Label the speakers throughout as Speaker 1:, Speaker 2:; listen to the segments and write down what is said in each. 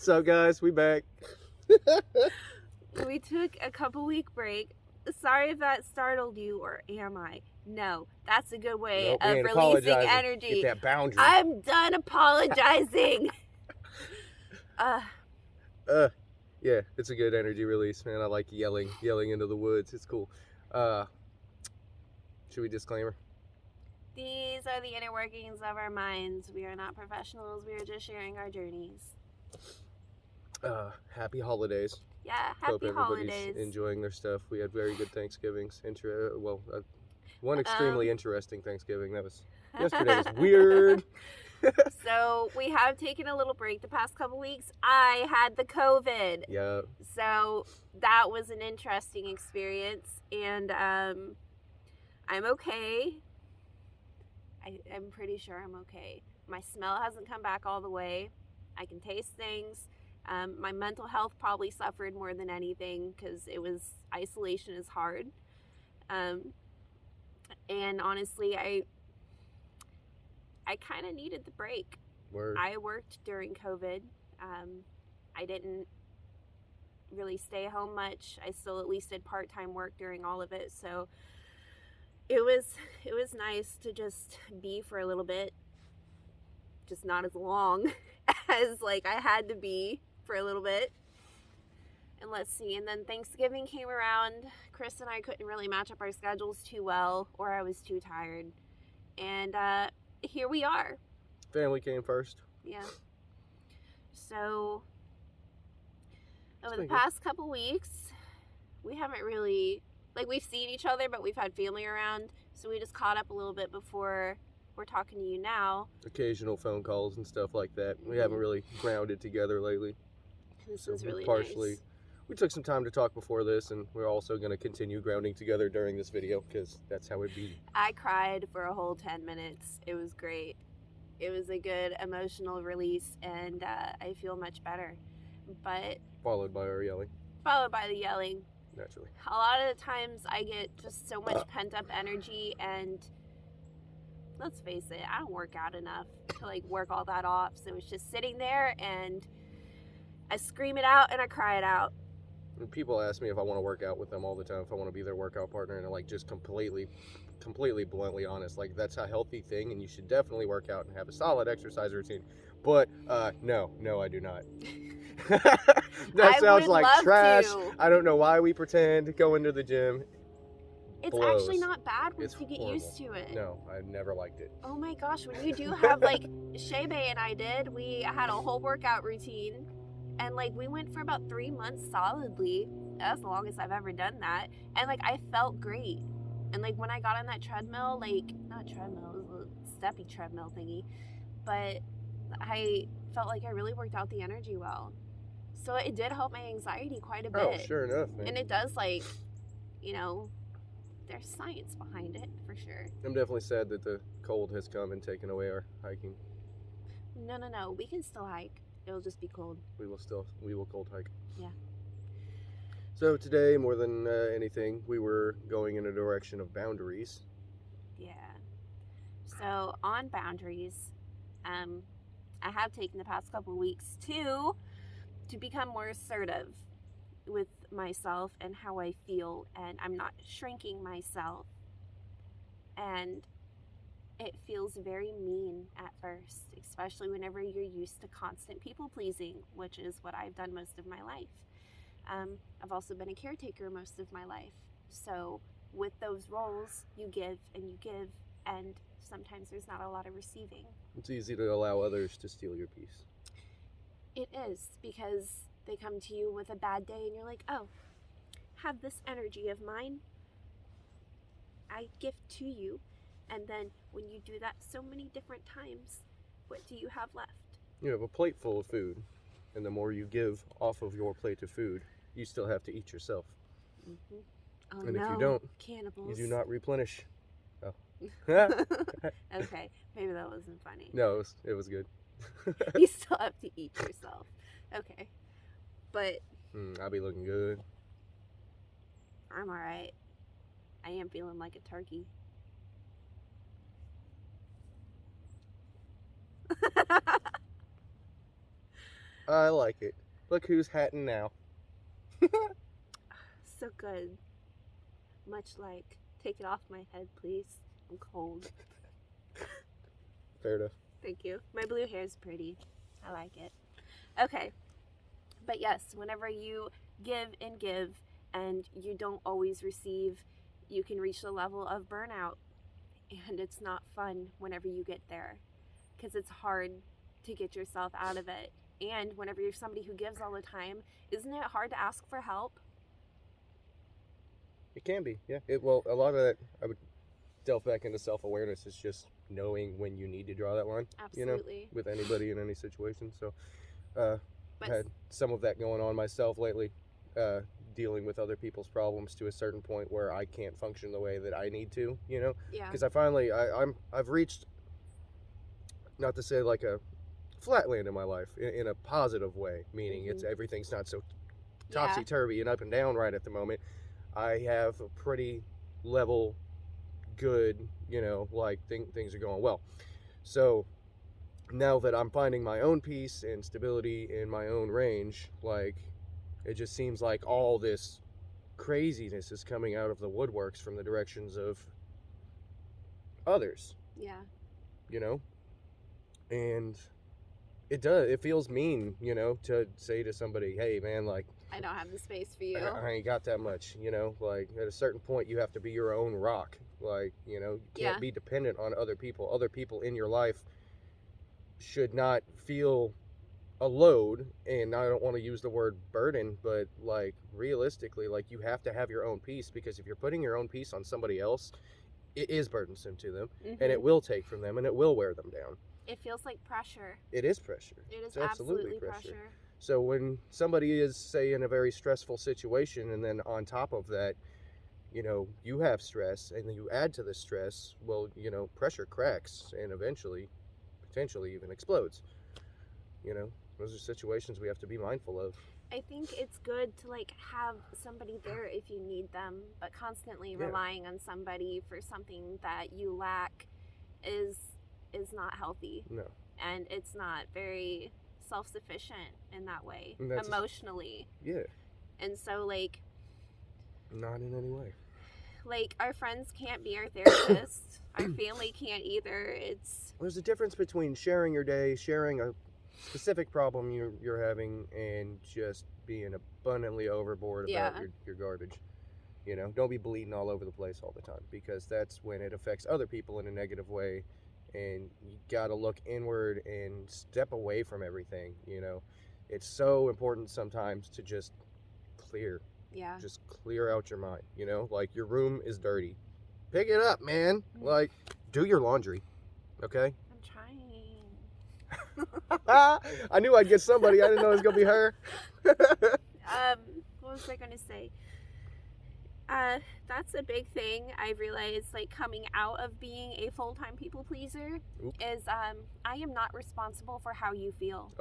Speaker 1: What's up, guys? We back.
Speaker 2: We took a couple-week break. Sorry if that startled you, or am I? No, that's a good way
Speaker 1: Nope, we
Speaker 2: of
Speaker 1: ain't
Speaker 2: releasing
Speaker 1: apologizing.
Speaker 2: energy.
Speaker 1: Get that boundary.
Speaker 2: I'm done apologizing.
Speaker 1: Yeah, it's a good energy release, man. I like yelling into the woods. It's cool. Should we disclaimer?
Speaker 2: These are the inner workings of our minds. We are not professionals. We are just sharing our journeys.
Speaker 1: Happy holidays.
Speaker 2: Yeah,
Speaker 1: Hope
Speaker 2: happy
Speaker 1: everybody's
Speaker 2: holidays.
Speaker 1: enjoying their stuff. We had very good Thanksgivings. One extremely interesting Thanksgiving. Yesterday was weird.
Speaker 2: So we have taken a little break the past couple weeks. I had the COVID.
Speaker 1: Yeah.
Speaker 2: So that was an interesting experience, and I'm okay. I'm pretty sure I'm okay. My smell hasn't come back all the way. I can taste things. My mental health probably suffered more than anything because isolation is hard. And honestly, I kind of needed the break.
Speaker 1: Word.
Speaker 2: I worked during COVID. I didn't really stay home much. I still at least did part-time work during all of it. So it was nice to just be for a little bit, just not as long as like I had to be for a little bit. And let's see, and then Thanksgiving came around. Chris and I couldn't really match up our schedules too well, or I was too tired. And here we are.
Speaker 1: Family came first.
Speaker 2: Yeah. So over the past couple weeks, we haven't really, we've seen each other, but we've had family around. So we just caught up a little bit before we're talking to you now.
Speaker 1: Occasional phone calls and stuff like that. We haven't really grounded together lately.
Speaker 2: This is really nice.
Speaker 1: We took some time to talk before this, and we're also going to continue grounding together during this video because that's how it be.
Speaker 2: I cried for a whole 10 minutes. It was great. It was a good emotional release, and I feel much better. But
Speaker 1: followed by our yelling.
Speaker 2: Followed by the yelling.
Speaker 1: Naturally.
Speaker 2: A lot of the times I get just so much pent-up energy, and let's face it, I don't work out enough to work all that off. So it's just sitting there, and I scream it out and I cry it out.
Speaker 1: And people ask me if I want to work out with them all the time, if I want to be their workout partner, and I'm just completely bluntly honest. That's a healthy thing, and you should definitely work out and have a solid exercise routine. But no, I do not. That sounds like trash. I don't know why we pretend to go into the gym.
Speaker 2: It's actually not bad once you get used to it.
Speaker 1: No, I never liked it.
Speaker 2: Oh my gosh, when you do have Shebe and I did, we had a whole workout routine, and we went for about 3 months solidly. That's the longest I've ever done that, and I felt great. And when I got on that treadmill, not treadmill, it was a steppy treadmill thingy, but I felt like I really worked out the energy well. So it did help my anxiety quite a bit.
Speaker 1: Oh, sure enough, man.
Speaker 2: And it does there's science behind it for sure.
Speaker 1: I'm definitely sad that the cold has come and taken away our hiking.
Speaker 2: No, we can still hike. It'll just be cold.
Speaker 1: We will cold hike.
Speaker 2: Yeah.
Speaker 1: So today, more than anything, we were going in a direction of boundaries.
Speaker 2: Yeah. So on boundaries, I have taken the past couple of weeks to become more assertive with myself and how I feel, and I'm not shrinking myself. And it feels very mean at first, especially whenever you're used to constant people pleasing, which is what I've done most of my life. I've also been a caretaker most of my life. So with those roles, you give, and sometimes there's not a lot of receiving.
Speaker 1: It's easy to allow others to steal your peace.
Speaker 2: It is, because they come to you with a bad day and you're like, oh, have this energy of mine. I gift to you. And then when you do that so many different times, what do you have left?
Speaker 1: You have a plate full of food, and the more you give off of your plate of food, you still have to eat yourself.
Speaker 2: Mm-hmm. Oh,
Speaker 1: and
Speaker 2: no,
Speaker 1: if you don't,
Speaker 2: cannibals.
Speaker 1: You do not replenish. Oh.
Speaker 2: Okay, maybe that wasn't funny.
Speaker 1: No, it was good.
Speaker 2: You still have to eat yourself. Okay. But
Speaker 1: I'll be looking good.
Speaker 2: I'm alright. I am feeling like a turkey.
Speaker 1: I like it. Look who's hatting now.
Speaker 2: So good. Much like, take it off my head, please. I'm cold.
Speaker 1: Fair enough.
Speaker 2: Thank you. My blue hair is pretty. I like it. Okay. But yes, whenever you give and you don't always receive, you can reach the level of burnout. And it's not fun whenever you get there because it's hard to get yourself out of it. And whenever you're somebody who gives all the time, isn't it hard to ask for help?
Speaker 1: It can be, yeah. Well, a lot of that, I would delve back into self-awareness. Is just knowing when you need to draw that line.
Speaker 2: Absolutely.
Speaker 1: You know, with anybody in any situation. So,
Speaker 2: But
Speaker 1: I had some of that going on myself lately, dealing with other people's problems to a certain point where I can't function the way that I need to. You know,
Speaker 2: yeah.
Speaker 1: because I've reached, not to say like a flatland in my life in a positive way, meaning it's everything's not so topsy-turvy and up and down right at the moment. I have a pretty level, good, you know, like things are going well. So now that I'm finding my own peace and stability in my own range, like, it just seems like all this craziness is coming out of the woodworks from the directions of others,
Speaker 2: Yeah.
Speaker 1: you know? And it feels mean, you know, to say to somebody, hey man, like,
Speaker 2: I don't have the space for you.
Speaker 1: I ain't got that much, you know, like at a certain point you have to be your own rock. Like, you know, you can't be dependent on other people. Other people in your life should not feel a load, and I don't want to use the word burden, but like realistically, like you have to have your own peace, because if you're putting your own peace on somebody else, it is burdensome to them, and it will take from them, and it will wear them down.
Speaker 2: It feels like pressure.
Speaker 1: It is pressure.
Speaker 2: It is
Speaker 1: It's
Speaker 2: absolutely pressure.
Speaker 1: So when somebody is, say, in a very stressful situation, and then on top of that, you know, you have stress, and then you add to the stress, well, you know, pressure cracks and eventually, potentially even explodes. You know, those are situations we have to be mindful of.
Speaker 2: I think it's good to like have somebody there if you need them, but constantly relying on somebody for something that you lack is not healthy.
Speaker 1: No.
Speaker 2: And it's not very self-sufficient in that way, emotionally.
Speaker 1: Yeah.
Speaker 2: And so like,
Speaker 1: not in any way.
Speaker 2: Like, our friends can't be our therapists. Our family can't either.
Speaker 1: There's a difference between sharing your day, sharing a specific problem you're having, and just being abundantly overboard about your garbage. You know, don't be bleeding all over the place all the time, because that's when it affects other people in a negative way, and you gotta look inward and step away from everything. You know, it's so important sometimes to just clear.
Speaker 2: Yeah.
Speaker 1: Just clear out your mind, you know? Like, your room is dirty. Pick it up, man. Like, do your laundry, okay?
Speaker 2: I'm trying.
Speaker 1: I knew I'd get somebody. I didn't know it was going to be her.
Speaker 2: What was I going to say? That's a big thing. I realized, like, coming out of being a full-time people pleaser is I am not responsible for how you feel.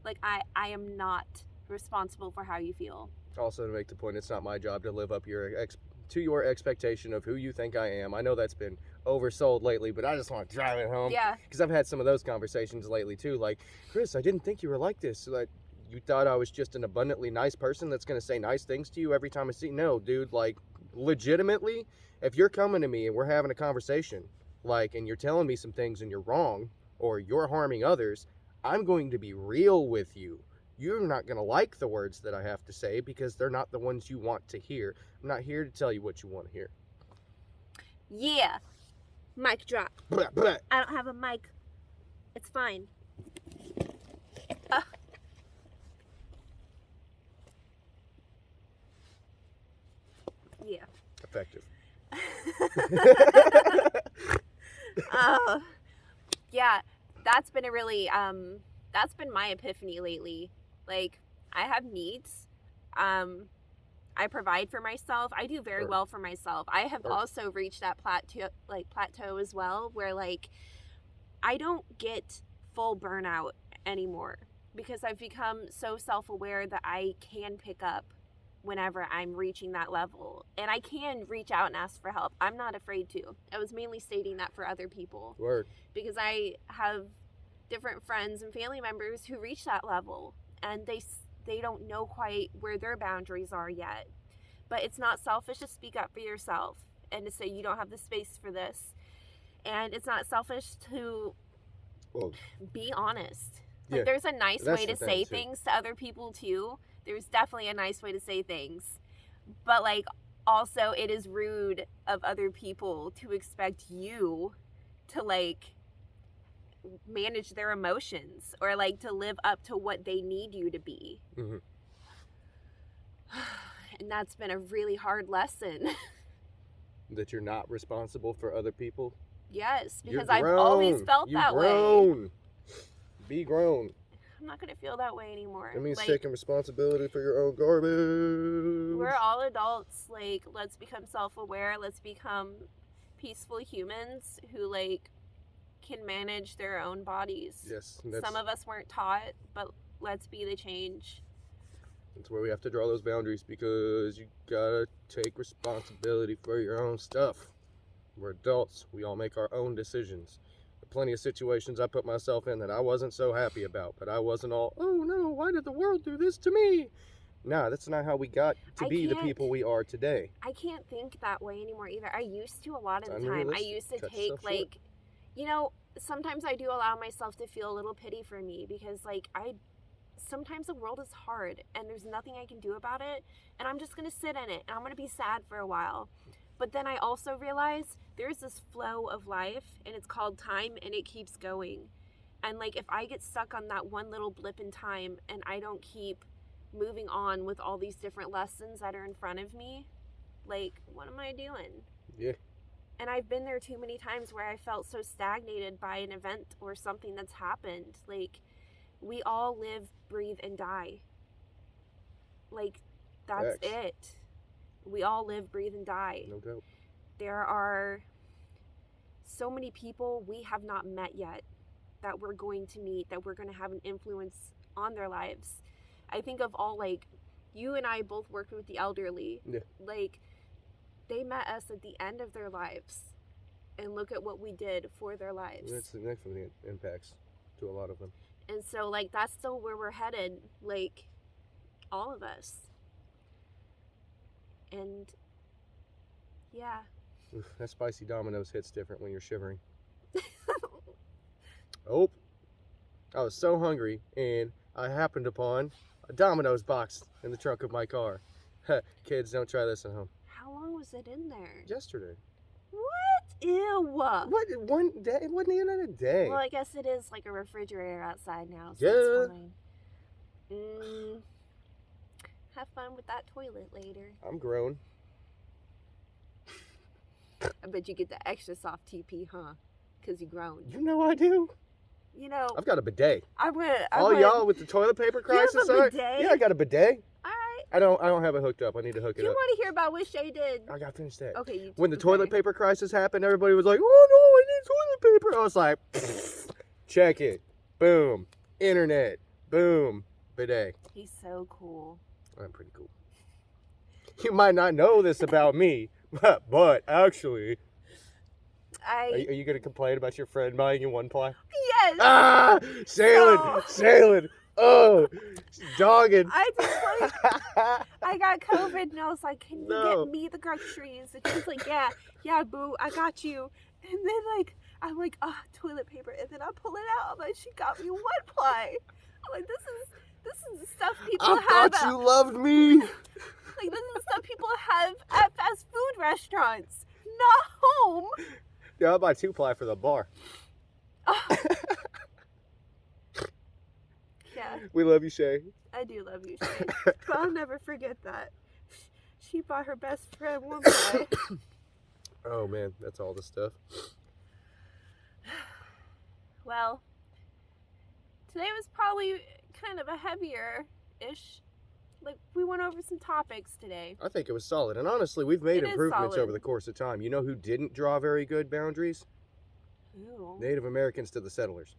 Speaker 2: Like, I am not responsible for how you feel.
Speaker 1: Also, to make the point, it's not my job to live up to your expectation of who you think I am. I know that's been oversold lately, but I just want to drive it home.
Speaker 2: Yeah.
Speaker 1: Because I've had some of those conversations lately too. Like, Chris, I didn't think you were like this. So that you thought I was just an abundantly nice person that's going to say nice things to you every time I see. No, dude. Like, legitimately, if you're coming to me and we're having a conversation, like, and you're telling me some things and you're wrong, or you're harming others, I'm going to be real with you. You're not going to like the words that I have to say, because they're not the ones you want to hear. I'm not here to tell you what you want to hear.
Speaker 2: Yeah. Mic drop.
Speaker 1: Blah, blah.
Speaker 2: I don't have a mic. It's fine. Yeah.
Speaker 1: Effective.
Speaker 2: Yeah. That's been a really, that's been my epiphany lately. Like, I have needs. I provide for myself. I do very well for myself. I have also reached that plateau as well, where like I don't get full burnout anymore, because I've become so self-aware that I can pick up whenever I'm reaching that level, and I can reach out and ask for help. I'm not afraid to. I was mainly stating that for other people.
Speaker 1: Word.
Speaker 2: Because I have different friends and family members who reach that level, and they don't know quite where their boundaries are yet. But it's not selfish to speak up for yourself and to say you don't have the space for this. And it's not selfish to be honest. Like,
Speaker 1: Yeah,
Speaker 2: there's a nice
Speaker 1: that's
Speaker 2: way
Speaker 1: the
Speaker 2: to
Speaker 1: thing,
Speaker 2: say
Speaker 1: too.
Speaker 2: things to other people too. There's definitely a nice way to say things. But like, also it is rude of other people to expect you to like manage their emotions or like to live up to what they need you to be.
Speaker 1: Mhm.
Speaker 2: And that's been a really hard lesson.
Speaker 1: That you're not responsible for other people.
Speaker 2: Yes,
Speaker 1: You're
Speaker 2: because I've always
Speaker 1: grown.
Speaker 2: felt
Speaker 1: You
Speaker 2: that way.
Speaker 1: grown. Be grown.
Speaker 2: I'm not gonna feel that way anymore.
Speaker 1: That means
Speaker 2: like,
Speaker 1: taking responsibility for your own garbage.
Speaker 2: we're all adults. Like, let's become self-aware. Let's become peaceful humans who like can manage their own bodies.
Speaker 1: Yes,
Speaker 2: Some of us weren't taught, but let's be the change.
Speaker 1: that's where we have to draw those boundaries, because you gotta take responsibility for your own stuff. We're adults. We all make our own decisions. There are plenty of situations I put myself in that I wasn't so happy about, but I wasn't all, oh no, why did the world do this to me? Nah, that's not how we got to be the people we are today.
Speaker 2: I can't think that way anymore either. I used to a lot of
Speaker 1: It's
Speaker 2: the time. I
Speaker 1: unrealistic.
Speaker 2: used to
Speaker 1: Cut
Speaker 2: take
Speaker 1: yourself short.
Speaker 2: like, you know, sometimes I do allow myself to feel a little pity for me because like sometimes the world is hard and there's nothing I can do about it, and I'm just going to sit in it and I'm going to be sad for a while. But then I also realize there's this flow of life and it's called time, and it keeps going. And like, if I get stuck on that one little blip in time and I don't keep moving on with all these different lessons that are in front of me, like, what am I doing?
Speaker 1: Yeah.
Speaker 2: And I've been there too many times where I felt so stagnated by an event or something that's happened. Like, we all live, breathe, and die. Like, that's
Speaker 1: Facts.
Speaker 2: it. We all live, breathe, and die.
Speaker 1: No doubt.
Speaker 2: There are so many people we have not met yet that we're going to meet, that we're going to have an influence on their lives. I think of all, like, you and I both worked with the elderly.
Speaker 1: Yeah.
Speaker 2: Like, they met us at the end of their lives, and look at what we did for their lives.
Speaker 1: It's significant impacts to a lot of them.
Speaker 2: And so, like, that's still where we're headed, like, all of us. And yeah.
Speaker 1: Oof, that spicy Domino's hits different when you're shivering. Oh, I was so hungry, and I happened upon a Domino's box in the trunk of my car. Kids, don't try this at home.
Speaker 2: How long was it in there?
Speaker 1: Yesterday.
Speaker 2: What? Ew.
Speaker 1: What? One day? It wasn't even a day.
Speaker 2: Well, I guess it is like a refrigerator outside now, so
Speaker 1: Yeah.
Speaker 2: it's fine. Have fun with that toilet later.
Speaker 1: I'm grown.
Speaker 2: I bet you get the extra soft TP, huh? Because you grown.
Speaker 1: You know I do.
Speaker 2: You know,
Speaker 1: I've got a bidet.
Speaker 2: I'm gonna.
Speaker 1: All y'all with the toilet paper
Speaker 2: You have
Speaker 1: crisis.
Speaker 2: a
Speaker 1: alright?
Speaker 2: bidet?
Speaker 1: Yeah, I got a bidet.
Speaker 2: All right.
Speaker 1: I don't have it hooked up. I need to hook
Speaker 2: Do
Speaker 1: it
Speaker 2: you
Speaker 1: up.
Speaker 2: want to hear about what Shay did?
Speaker 1: I got to finish that.
Speaker 2: Okay, you.
Speaker 1: When the
Speaker 2: okay.
Speaker 1: toilet paper crisis happened, everybody was like, "Oh no, I need toilet paper." I was like, "Check it, boom, internet, boom, bidet."
Speaker 2: He's so cool.
Speaker 1: I'm pretty cool. You might not know this about me, but actually, are you gonna complain about your friend buying you one ply?
Speaker 2: Yes.
Speaker 1: Ah, sailing. Oh, dogging.
Speaker 2: I just like. I got COVID and I was like, "Can you
Speaker 1: No.
Speaker 2: get me the groceries?" And she's like, "Yeah, boo, I got you." And then like, I'm like, toilet paper, and then I pull it out, but she got me one ply. I'm like, this is the stuff people
Speaker 1: I
Speaker 2: have.
Speaker 1: thought you loved me.
Speaker 2: Like, this is the stuff people have at fast food restaurants, not home.
Speaker 1: Yeah, I'll buy 2-ply for the bar.
Speaker 2: Yeah,
Speaker 1: We love you, Shay.
Speaker 2: I do love you, Shay, but I'll never forget that. She bought her best friend one ply.
Speaker 1: Oh man, that's all the stuff.
Speaker 2: Well, today was probably kind of a heavier-ish. Like, we went over some topics today.
Speaker 1: I think it was solid, and honestly, we've made
Speaker 2: It is
Speaker 1: improvements
Speaker 2: solid.
Speaker 1: over the course of time. You know who didn't draw very good boundaries?
Speaker 2: Ooh.
Speaker 1: Native Americans to the settlers.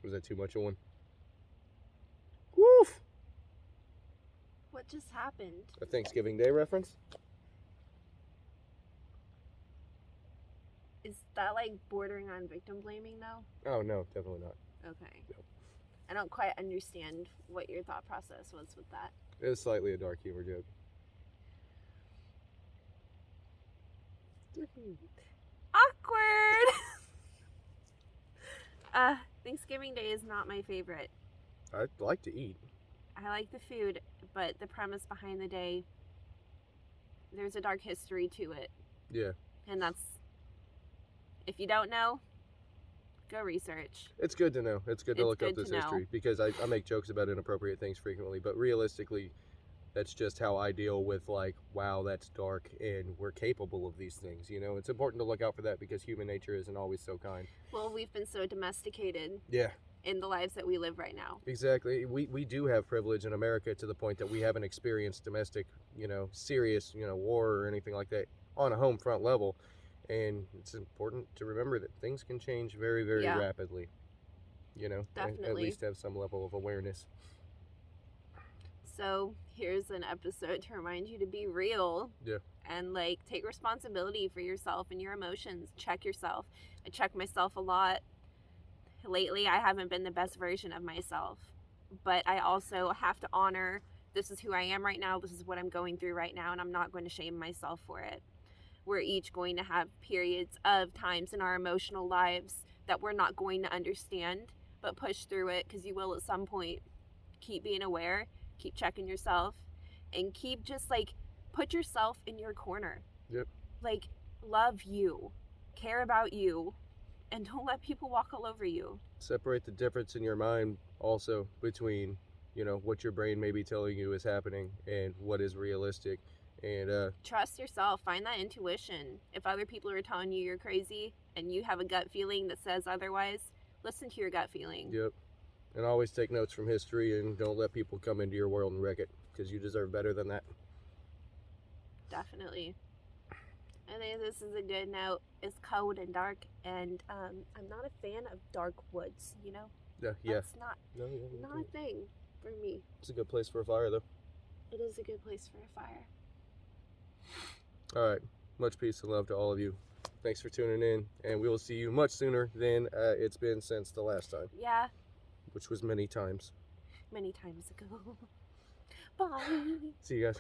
Speaker 1: Was that too much of one? Woof!
Speaker 2: What just happened?
Speaker 1: A Thanksgiving Day reference?
Speaker 2: Is that like bordering on victim blaming though?
Speaker 1: Oh no, definitely not.
Speaker 2: Okay.
Speaker 1: Yep.
Speaker 2: I don't quite understand what your thought process was with that.
Speaker 1: It was slightly a dark humor joke.
Speaker 2: Awkward. Thanksgiving Day is not my favorite.
Speaker 1: I like to eat.
Speaker 2: I like the food, but the premise behind the day, there's a dark history to it.
Speaker 1: Yeah.
Speaker 2: And that's, if you don't know, go research.
Speaker 1: It's good to know. It's good to
Speaker 2: It's
Speaker 1: look up
Speaker 2: good
Speaker 1: this
Speaker 2: to know.
Speaker 1: history because I make jokes about inappropriate things frequently, but realistically, that's just how I deal with, like, wow, that's dark and we're capable of these things. You know, it's important to look out for that because human nature isn't always so kind.
Speaker 2: Well, we've been so domesticated
Speaker 1: Yeah,
Speaker 2: in the lives that we live right now.
Speaker 1: exactly. We do have privilege in America to the point that we haven't experienced domestic, serious, war or anything like that on a home front level. And it's important to remember that things can change very, very
Speaker 2: Yeah.
Speaker 1: rapidly. And at
Speaker 2: Definitely.
Speaker 1: least have some level of awareness.
Speaker 2: So here's an episode to remind you to be real.
Speaker 1: Yeah.
Speaker 2: And like take responsibility for yourself and your emotions. Check yourself. I check myself a lot. Lately, I haven't been the best version of myself. But I also have to honor this is who I am right now. This is what I'm going through right now. And I'm not going to shame myself for it. We're each going to have periods of times in our emotional lives that we're not going to understand, but push through it because you will at some point. Keep being aware, keep checking yourself, and keep just like put yourself in your corner.
Speaker 1: Yep.
Speaker 2: Like, love you, care about you, and don't let people walk all over you.
Speaker 1: Separate the difference in your mind also between, what your brain may be telling you is happening and what is realistic. And
Speaker 2: Trust yourself, find that intuition. If other people are telling you you're crazy and you have a gut feeling that says otherwise, listen to your gut feeling.
Speaker 1: yep. And always take notes from history and don't let people come into your world and wreck it because you deserve better than that.
Speaker 2: Definitely. I think this is a good note. It's cold and dark, and I'm not a fan of dark woods,
Speaker 1: Yeah.
Speaker 2: That's not
Speaker 1: No,
Speaker 2: a thing for me.
Speaker 1: it's a good place for a fire, though.
Speaker 2: It is a good place for a fire.
Speaker 1: All right. Much peace and love to all of you. Thanks for tuning in, and we will see you much sooner than it's been since the last time,
Speaker 2: Yeah,
Speaker 1: which was many times.
Speaker 2: many times ago. Bye.
Speaker 1: See you guys.